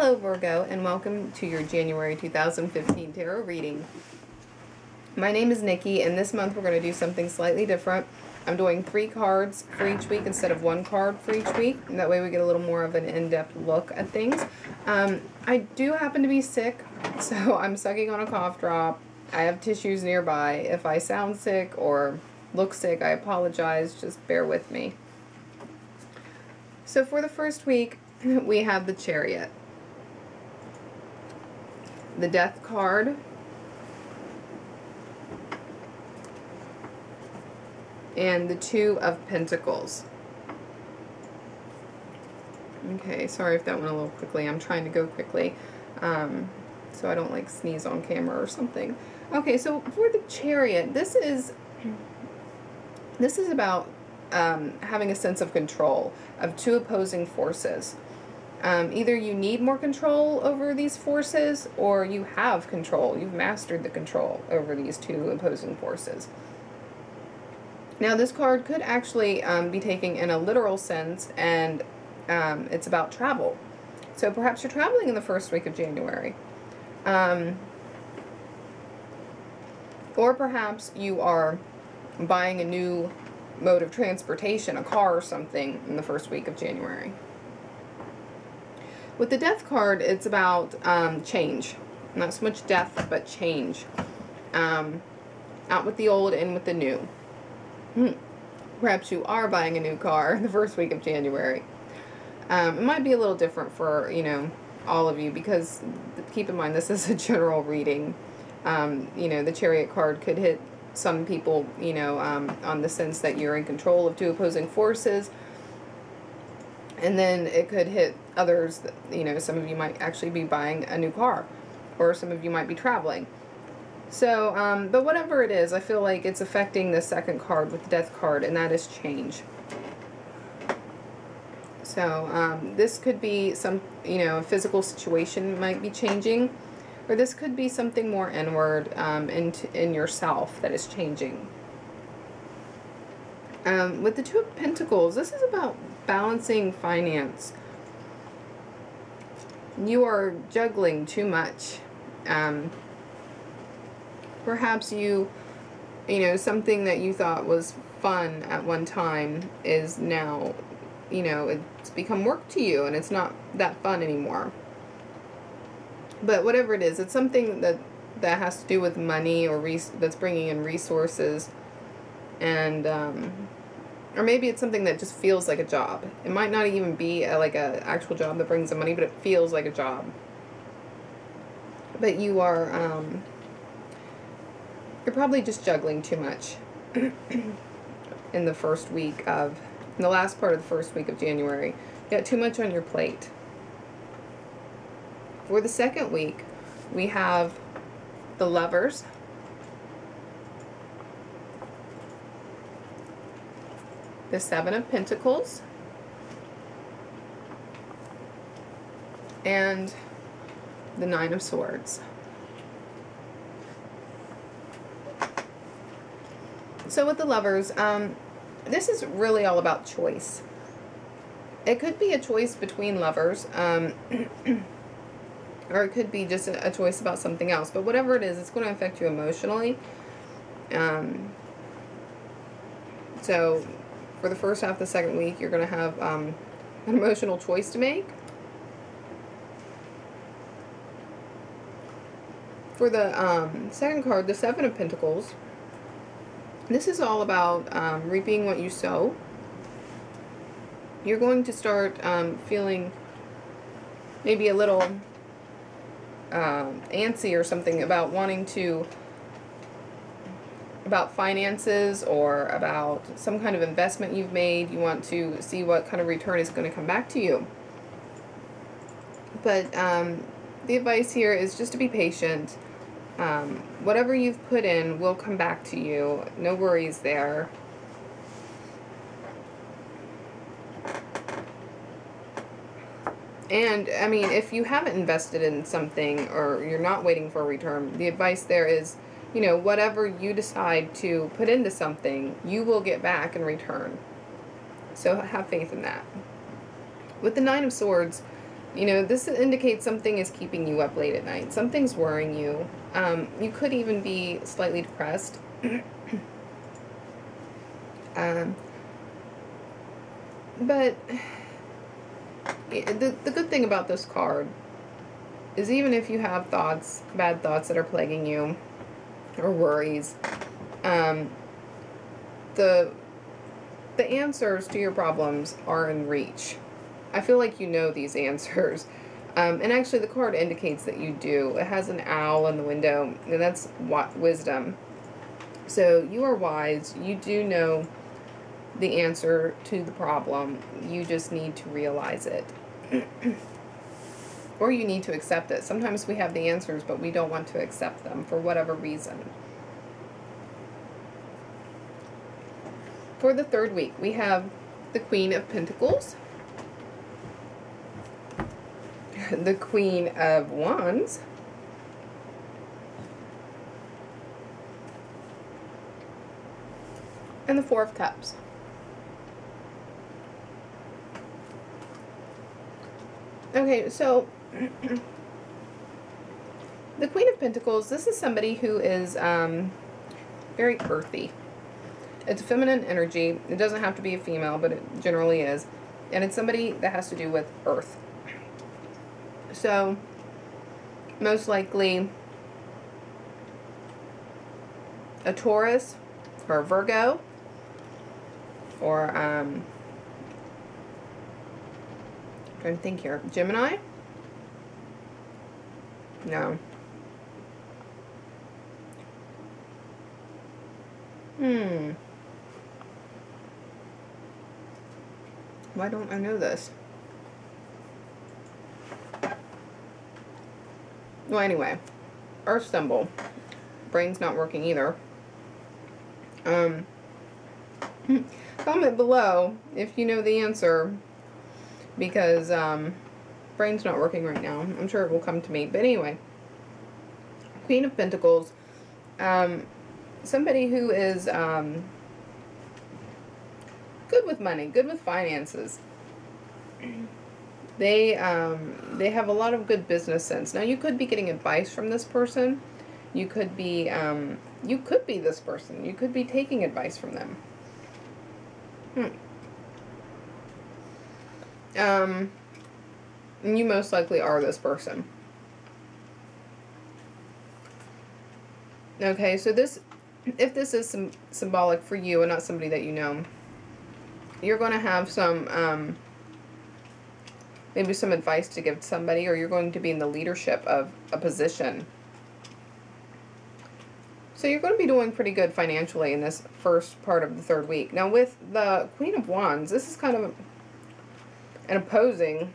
Hello Virgo, and welcome to your January 2015 tarot reading. My name is Nikki, and this month we're going to do something slightly different. I'm doing 3 cards for each week instead of 1 card for each week, and that way we get a little more of an in-depth look at things. I do happen to be sick, so I'm sucking on a cough drop. I have tissues nearby. If I sound sick or look sick, I apologize. Just bear with me. So for the first week, we have the Chariot, the Death card, and the Two of Pentacles. Okay, sorry if that went a little quickly. I'm trying to go quickly so I don't like sneeze on camera or something. Okay, so for the Chariot, this is about having a sense of control of 2 opposing forces. Either you need more control over these forces, or you have control. You've mastered the control over these 2 opposing forces. Now, this card could actually be taken in a literal sense, and it's about travel. So perhaps you're traveling in the first week of January. Or perhaps you are buying a new mode of transportation, a car or something, in the first week of January. With the Death card, it's about change. Not so much death, but change. Out with the old, in with the new. Perhaps you are buying a new car the first week of January. It might be a little different for, all of you, because keep in mind this is a general reading. The Chariot card could hit some people, on the sense that you're in control of 2 opposing forces. And then it could hit others, some of you might actually be buying a new car, or some of you might be traveling. So, but whatever it is, I feel like it's affecting the second card with the Death card, and that is change. So, this could be some, a physical situation might be changing, or this could be something more inward in yourself that is changing. With the Two of Pentacles, this is about balancing finance. You are juggling too much. Perhaps something that you thought was fun at one time is now, it's become work to you, and it's not that fun anymore. But whatever it is, it's something that has to do with money, or that's bringing in resources, and or maybe it's something that just feels like a job. It might not even be like a actual job that brings in money, but it feels like a job. But you are you're probably just juggling too much in the last part of the first week of January. You got too much on your plate. For the second week, we have the Lovers, the Seven of Pentacles, and the Nine of Swords. So with the Lovers, this is really all about choice. It could be a choice between lovers, or it could be just a choice about something else. But whatever it is, it's going to affect you emotionally. So for the first half of the second week, you're going to have an emotional choice to make. For the second card, the Seven of Pentacles, this is all about reaping what you sow. You're going to start feeling maybe a little antsy or something about about finances, or about some kind of investment you've made. You want to see what kind of return is going to come back to you. But the advice here is just to be patient. Whatever you've put in will come back to you. No worries there. And, I mean, if you haven't invested in something, or you're not waiting for a return, the advice there is, whatever you decide to put into something, you will get back in return. So have faith in that. With the Nine of Swords, You know, this indicates something is keeping you up late at night. Something's worrying you. You could even be slightly depressed. um, but the good thing about this card is even if you have thoughts, bad thoughts that are plaguing you, or worries, the answers to your problems are in reach. I feel like you know these answers. And actually the card indicates that you do. It has an owl in the window, and that's wisdom. So you are wise. You do know the answer to the problem. You just need to realize it. Or you need to accept it. Sometimes we have the answers, but we don't want to accept them for whatever reason. For the third week, we have the Queen of Pentacles, the Queen of Wands, and the Four of Cups. Okay, so the Queen of Pentacles, this is somebody who is very earthy. It's feminine energy. It doesn't have to be a female, but it generally is. And it's somebody that has to do with earth. So, most likely a Taurus or a Virgo or I'm trying to think here. Gemini? No. Why don't I know this? Well, anyway. Earth symbol. Brain's not working either. Comment below if you know the answer, because brain's not working right now. I'm sure it will come to me. But anyway, Queen of Pentacles, somebody who is good with money, good with finances. They have a lot of good business sense. Now, you could be getting advice from this person. You could be this person. You could be taking advice from them. And you most likely are this person. Okay, so this, if this is symbolic for you and not somebody that you know, you're going to have some, maybe some advice to give to somebody, or you're going to be in the leadership of a position. So you're going to be doing pretty good financially in this first part of the third week. Now with the Queen of Wands, this is kind of an opposing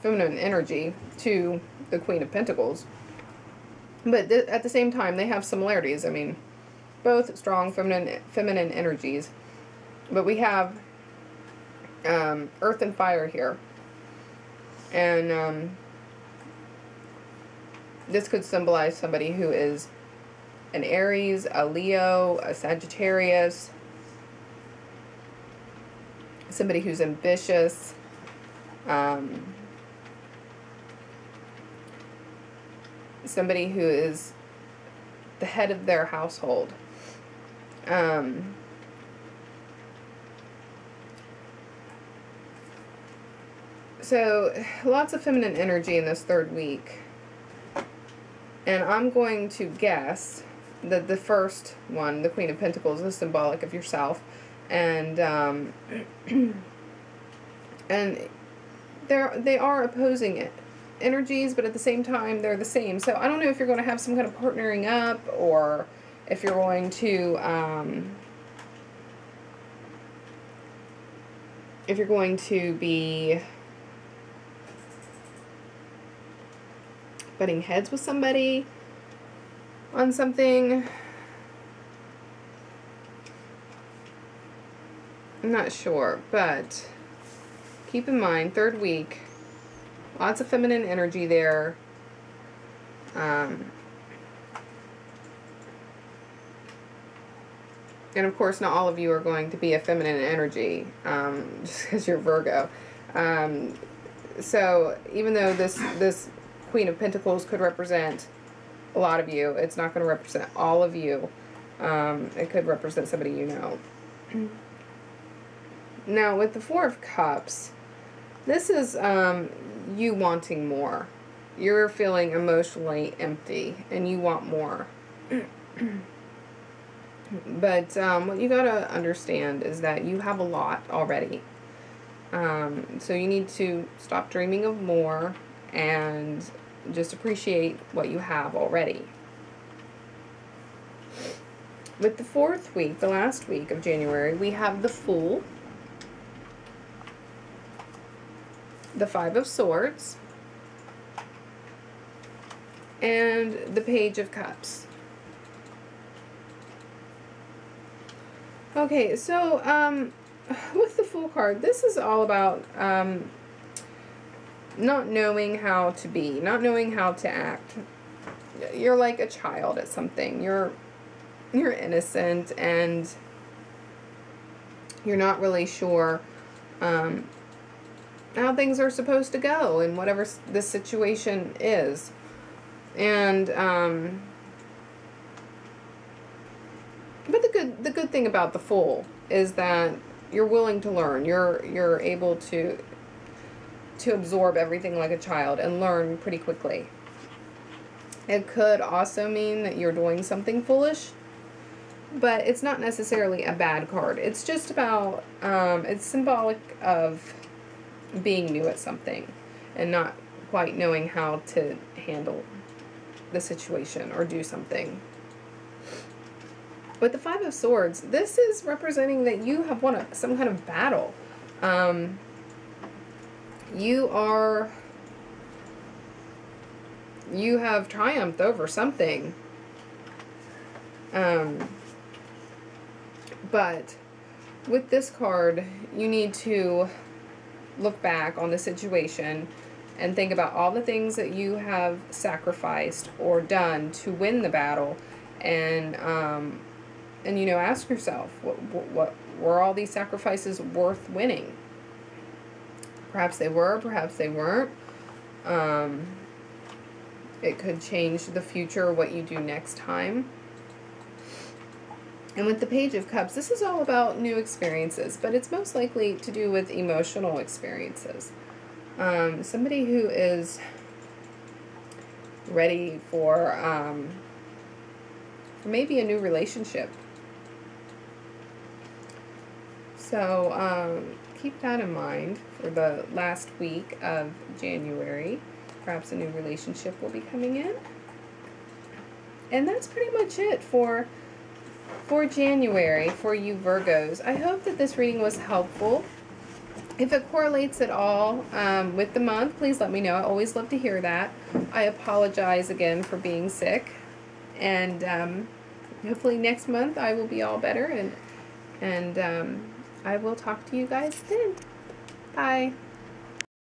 feminine energy to the Queen of Pentacles. But at the same time, they have similarities. I mean, both strong feminine energies. But we have earth and fire here. And this could symbolize somebody who is an Aries, a Leo, a Sagittarius, somebody who's ambitious, somebody who is the head of their household. So, lots of feminine energy in this third week. And I'm going to guess that the first one, the Queen of Pentacles, is symbolic of yourself. And, and they are opposing energies, but at the same time, they're the same. So, I don't know if you're going to have some kind of partnering up, or if you're going to, be butting heads with somebody on something. I'm not sure, but keep in mind, third week, lots of feminine energy there. And of course, not all of you are going to be a feminine energy, just because you're Virgo. So even though this Queen of Pentacles could represent a lot of you, it's not going to represent all of you. It could represent somebody you know. Now, with the Four of Cups, this is you wanting more. You're feeling emotionally empty, and you want more. But what you gotta understand is that you have a lot already. So you need to stop dreaming of more and just appreciate what you have already. With the fourth week, the last week of January, we have the Fool, the Five of Swords, and the Page of Cups. Okay, so with the Fool card, this is all about not knowing how to be, not knowing how to act. You're like a child at something. You're innocent, and you're not really sure how things are supposed to go in whatever the situation is. And but the good thing about the Fool is that you're willing to learn. You're able to absorb everything like a child and learn pretty quickly. It could also mean that you're doing something foolish, but it's not necessarily a bad card. It's just about it's symbolic of being new at something and not quite knowing how to handle the situation or do something. With the Five of Swords, this is representing that you have won some kind of battle. You have triumphed over something. But with this card, you need to look back on the situation and think about all the things that you have sacrificed or done to win the battle, and you know, ask yourself, what were all these sacrifices worth winning? Perhaps they were, perhaps they weren't. It could change the future, what you do next time. And with the Page of Cups, this is all about new experiences, but it's most likely to do with emotional experiences. Somebody who is ready for maybe a new relationship. So keep that in mind for the last week of January. Perhaps a new relationship will be coming in. And that's pretty much it for January for you Virgos. I hope that this reading was helpful. If it correlates at all with the month, please let me know. I always love to hear that. I apologize again for being sick. And hopefully next month I will be all better. And I will talk to you guys then. Bye.